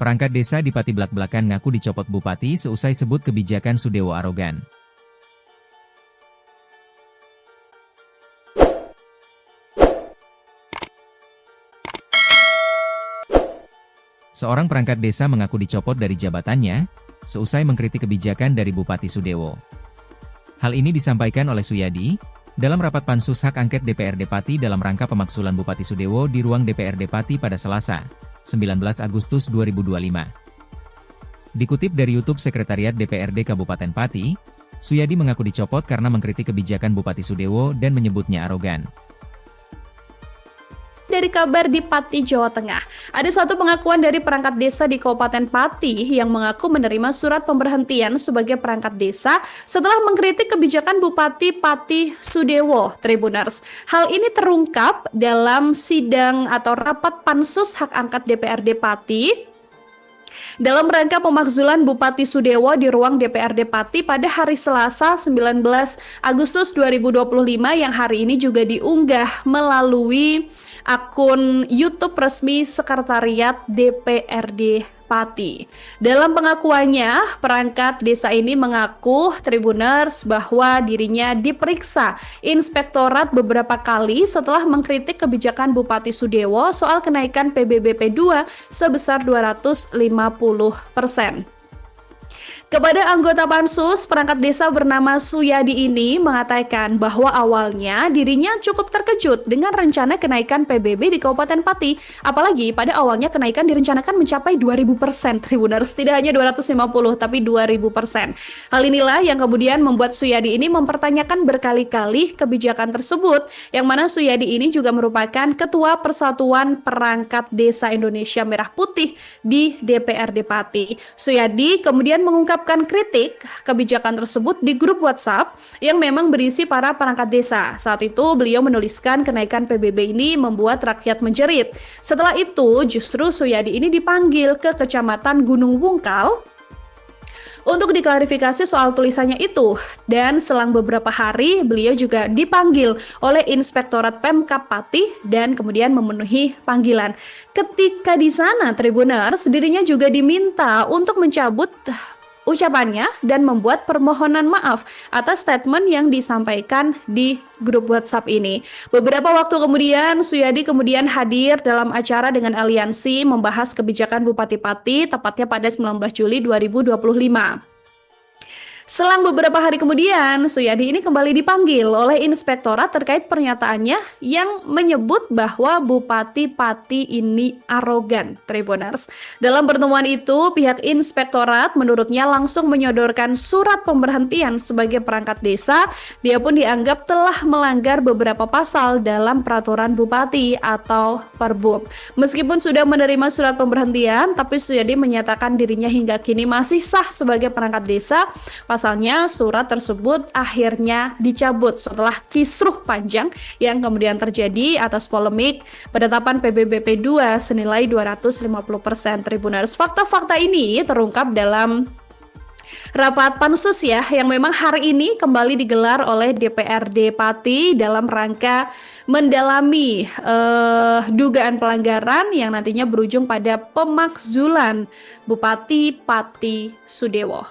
Perangkat desa di Pati belak-belakan ngaku dicopot bupati seusai sebut kebijakan Sudewo arogan. Seorang perangkat desa mengaku dicopot dari jabatannya, seusai mengkritik kebijakan dari Bupati Sudewo. Hal ini disampaikan oleh Suyadi, dalam rapat pansus hak angket DPRD Pati dalam rangka pemakzulan Bupati Sudewo di ruang DPRD Pati pada Selasa, 19 Agustus 2025. Dikutip dari YouTube Sekretariat DPRD Kabupaten Pati, Suyadi mengaku dicopot karena mengkritik kebijakan Bupati Sudewo dan menyebutnya arogan. Dari kabar di Pati, Jawa Tengah, ada satu pengakuan dari perangkat desa di Kabupaten Pati yang mengaku menerima surat pemberhentian sebagai perangkat desa setelah mengkritik kebijakan Bupati Pati Sudewo, Tribuners. Hal ini terungkap dalam sidang atau rapat pansus hak angket DPRD Pati dalam rangka pemakzulan Bupati Sudewo di ruang DPRD Pati pada hari Selasa 19 Agustus 2025 yang hari ini juga diunggah melalui akun YouTube resmi Sekretariat DPRD Pati. Dalam pengakuannya, perangkat desa ini mengaku Tribuners bahwa dirinya diperiksa inspektorat beberapa kali setelah mengkritik kebijakan Bupati Sudewo soal kenaikan PBBP 2 sebesar 250%. Kepada anggota pansus, perangkat desa bernama Suyadi ini mengatakan bahwa awalnya dirinya cukup terkejut dengan rencana kenaikan PBB di Kabupaten Pati. Apalagi pada awalnya kenaikan direncanakan mencapai 2000%, Tribuners. Tidak hanya 250, tapi 2000%. Hal inilah yang kemudian membuat Suyadi ini mempertanyakan berkali-kali kebijakan tersebut, yang mana Suyadi ini juga merupakan Ketua Persatuan Perangkat Desa Indonesia Merah Putih di DPRD Pati. Suyadi kemudian mengungkap kritik kebijakan tersebut di grup WhatsApp yang memang berisi para perangkat desa. Saat itu beliau menuliskan kenaikan PBB ini membuat rakyat menjerit. Setelah itu justru Suyadi ini dipanggil ke Kecamatan Gunung Wungkal untuk diklarifikasi soal tulisannya itu. Dan selang beberapa hari beliau juga dipanggil oleh Inspektorat Pemkab Pati dan kemudian memenuhi panggilan. Ketika di sana Tribuners, dirinya juga diminta untuk mencabut ucapannya dan membuat permohonan maaf atas statement yang disampaikan di grup WhatsApp ini. Beberapa waktu kemudian, Suyadi kemudian hadir dalam acara dengan aliansi membahas kebijakan Bupati Pati, tepatnya pada 19 Juli 2025. Selang beberapa hari kemudian, Suyadi ini kembali dipanggil oleh inspektorat terkait pernyataannya yang menyebut bahwa Bupati Pati ini arogan, Tribuners. Dalam pertemuan itu, pihak inspektorat menurutnya langsung menyodorkan surat pemberhentian sebagai perangkat desa. Dia pun dianggap telah melanggar beberapa pasal dalam peraturan Bupati atau Perbub. Meskipun sudah menerima surat pemberhentian, tapi Suyadi menyatakan dirinya hingga kini masih sah sebagai perangkat desa. Pasalnya surat tersebut akhirnya dicabut setelah kisruh panjang yang kemudian terjadi atas polemik penetapan PBBP 2 senilai 250%, Tribuners. Fakta-fakta ini terungkap dalam rapat pansus ya, yang memang hari ini kembali digelar oleh DPRD Pati dalam rangka mendalami dugaan pelanggaran yang nantinya berujung pada pemakzulan Bupati Pati Sudewo.